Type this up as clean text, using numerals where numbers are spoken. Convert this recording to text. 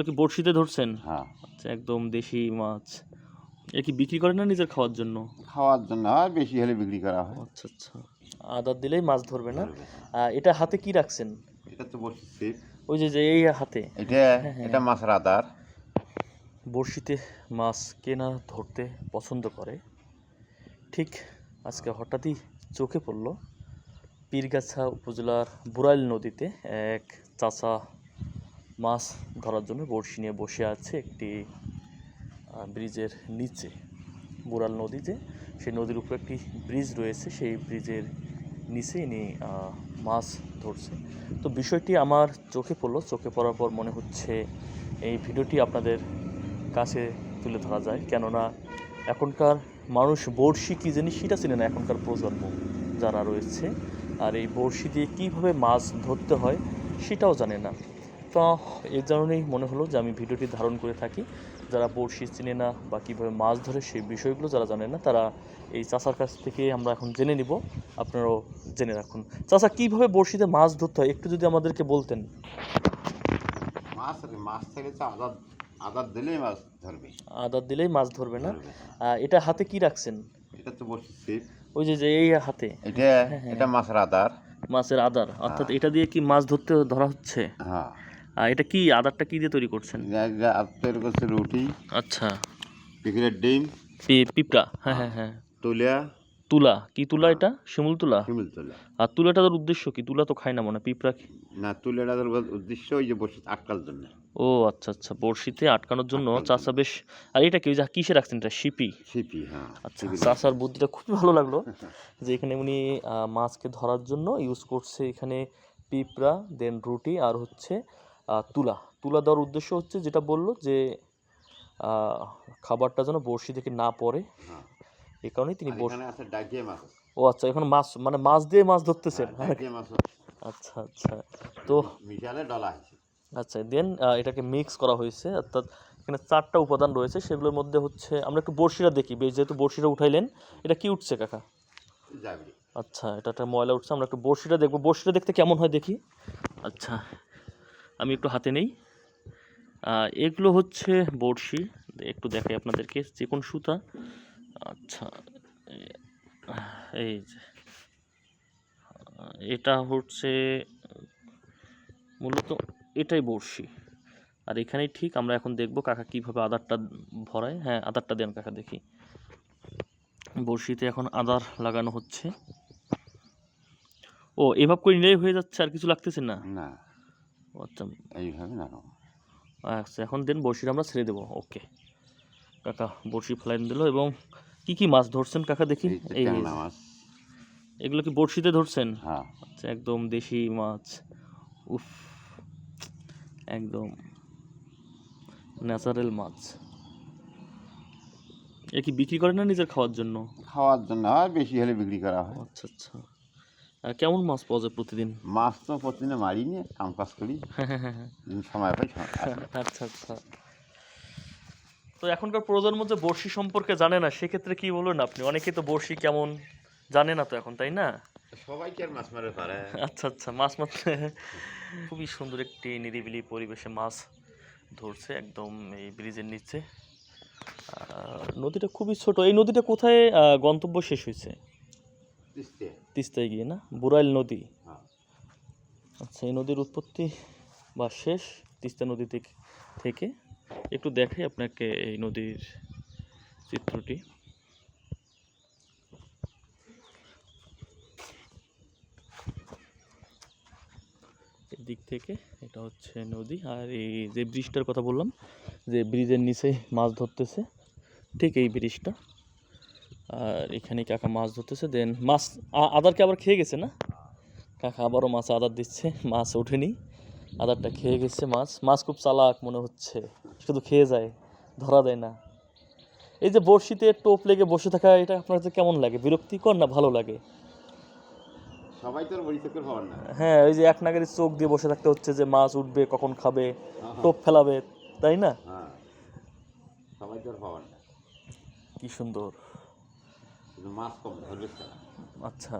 কি বড়শিতে ধরছেন? হ্যাঁ, আচ্ছা, একদম দেশি মাছ। এ কি বিক্রি করেন না নিজের খাওয়ার জন্য? খাওয়ার জন্য হয়, বেশি হলে বিক্রি করা হয়। আচ্ছা আচ্ছা, আদার দিলেই মাছ ধরবে না? ধরবে। এটা হাতে কি রাখছেন? এটা তো বড়শি ছিপ। ওই যে যে এই হাতে? এটা হ্যাঁ হ্যাঁ। এটা মাছের আদার। বড়শিতে মাছ কে না ধরতে পছন্দ করে, ঠিক আজকে হঠাৎই চোখে পড়ল পীরগাছা উপজেলার বুড়াইল নদীতে এক চাচা মাছ ধরার জন্য বড়শি নিয়ে বসে আছে একটি ব্রিজের নিচে। বুড়াল নদীতে, সেই নদীর উপর একটি ব্রিজ রয়েছে, সেই ব্রিজের নিচে ইনি মাছ ধরছে। তো বিষয়টি আমার চোখে পড়লো, চোখে পড়ার পর মনে হচ্ছে এই ভিডিওটি আপনাদের কাছে তুলে ধরা যায়, কেননা এখনকার মানুষ বড়শি কী জিনিস সেটা চেনে না এখনকার প্রজন্ম যারা রয়েছে, আর এই বড়শি দিয়ে কীভাবে মাছ ধরতে হয় সেটাও জানে না। তো এই কারণেই মনে হলো যে আমি ভিডিওটি ধারণ করে থাকি। যারা বড়শি চিনে না বা কীভাবে মাছ ধরে সেই বিষয়গুলো যারা জানে না, তারা এই চাচার কাছ থেকে আমরা এখন জেনে নিব। আপনারাও জেনে রাখুন। চাচা, কীভাবে বড়শিতে মাছ ধরতে হয় একটু যদি আমাদেরকে বলতেন। মাছ থেকে তো আদার দিলেই মাছ ধরবে। আদার দিলেই মাছ ধরবে না? ধরবে। এটা হাতে কি রাখছেন? এটা তো বড়শি ছিপ। ওই যে যে এই হাতে? এটা এটা মাছের আদার। মাছের আদার, অর্থাৎ এটা দিয়ে কি মাছ ধরা হচ্ছে? হ্যাঁ, এটা কি আদারটা কি দিয়ে তৈরি করছেন? তৈরি করছে রুটি, আচ্ছা, পিঁপড়ের ডিম, পিঁপড়া, হ্যাঁ হ্যাঁ হ্যাঁ। তুলা। তুলা কি তুলা? এটা শিমুল তুলা? শিমুল তুলা। আর তুলাটার উদ্দেশ্য কি? তুলা তো খায় না মনে হয়, পিঁপড়া না, তুলাটার উদ্দেশ্য ওই যে বসে আটকার জন্য। ও আচ্ছা আচ্ছা, বড়শিতে আটকানোর জন্য আটকানোর চাচা বেশ। আর এটা কি ওই যে কিসে রাখছেন, এটা শিপি? শিপি, হ্যাঁ। আচ্ছা, চাচার বুদ্ধিটা খুবই ভালো লাগলো যে এখানে উনি মাছকে ধরার জন্য ইউজ করছে এখানে পিঁপড়া, দেন রুটি, আর হচ্ছে তুলা দেওয়ার উদ্দেশ্য হচ্ছে যেটা বললো যে খাবারটা যেন বড়শি থেকে না পড়ে, হ্যাঁ, এই কারণেই তিনি এখানে আছে ডাকিয়ে মাছ। ও আচ্ছা, এখন মাছ মানে মাছ দিয়ে মাছ ধরতেছেন? ডাকিয়ে মাছ আচ্ছা আচ্ছা, তো মিশালে ডলা হয়েছে। আচ্ছা, দেন এটাকে মিক্স করা হয়েছে, অর্থাৎ এখানে 4টা উপাদান রয়েছে, সেগুলোর মধ্যে হচ্ছে আমরা একটু বড়শিটা দেখি, বেশ যেহেতু বড়শিটা উঠাইলেন। এটা কি উঠছে কাকা? যাবি। আচ্ছা, এটা একটা ময়লা উঠছে, আমরা একটু বড়শিটা দেখবো। বড়শিটা দেখতে কেমন হয় দেখি। আচ্ছা, আমি একটু হাতে নেই। এগুলো হচ্ছে বড়শি, একটু দেখাই আপনাদেরকে, চিকন সুতা। আচ্ছা, এই যে এটা হচ্ছে মূলত এটাই বড়শি। আর এখানেই ঠিক আমরা এখন দেখবো কাকা কীভাবে আদারটা ভরায়। হ্যাঁ, আদারটা দেন কাকা দেখি। বড়শিতে এখন আদার লাগানো হচ্ছে। ও, এভাবে করে নিলেই হয়ে যাচ্ছে, আর কিছু লাগতেছে না? না, আচ্ছা এইভাবে না। আচ্ছা, এখন দেন বড়শিটা আমরা ছেড়ে দেবো। ওকে, কাকা বড়শি ফেলাই দিল। এবং কি কি মাছ ধরছেন কাকা দেখি? এই মাছ। এগুলো কি বড়শিতে ধরছেন? হ্যাঁ, আচ্ছা, একদম দেশি মাছ। উফ, একদম ন্যাচারাল মাছ। এ কি বিক্রি করেন না নিজের খাওয়ার জন্য? খাওয়ার জন্য হয়, বেশি হলে বিক্রি করা হয়। আচ্ছা আচ্ছা, কেমন মাছ পাওয়া যায় প্রতিদিন? মাছ তো প্রতিদিনে মারি নিয়ে কাম কাজ করি, সময় পাই আচ্ছা আচ্ছা, তো এখনকার প্রজন্ম যে বড়শি সম্পর্কে জানে না, সেক্ষেত্রে কি বলবেন আপনি? অনেকেই তো বড়শি কেমন জানে না তো এখন, তাই না? সবাই কি আর মাছ মারে পারে? আচ্ছা আচ্ছা, মাছ মারতে খুবই সুন্দর একটি নিরিবিলি পরিবেশে মাছ ধরছে একদম এই ব্রিজের নিচে। নদীটা খুবই ছোট। এই নদীটা কোথায় গন্তব্য শেষ হয়েছে? তিস্তায় গিয়ে না? বুড়াইল নদী। আচ্ছা, এই নদীর উৎপত্তি বা শেষ তিস্তা নদী থেকে একটু দেখাই আপনাকে এই নদীর চিত্রটি। দিক থেকে এটা হচ্ছে নদী, আর এই যে ব্রিজটার কথা বললাম, যে ব্রিজের নিচে মাছ ধরতেছে, ঠিক এই ব্রিজটা। আর এখানে কাকা মাছ ধরতেছে, দেন মাছ আদারকে আবার খেয়ে গেছে না? কাকা আবারও মাছ আদার দিচ্ছে, মাছ ওঠেনি, আদারটা খেয়ে গেছে। মাছ খুব চালাক মনে হচ্ছে, শুধু খেয়ে যায়, ধরা দেয় না। এই যে বড়শিতে টোপ লেগে বসে থাকা, এটা আপনার কেমন লাগে? বিরক্তিকর না ভালো লাগে? সবাই তো বড়ি চোখের খবর না। হ্যাঁ, ওই যে এক নাগারি চোখ দিয়ে বসে থাকতে হচ্ছে যে মাছ উঠবে কখন, খাবে, টোপ ফেলাবে, তাই না? হ্যাঁ, সবাই তো খবর না। কি সুন্দর মাছ কম ধরবে। আচ্ছা।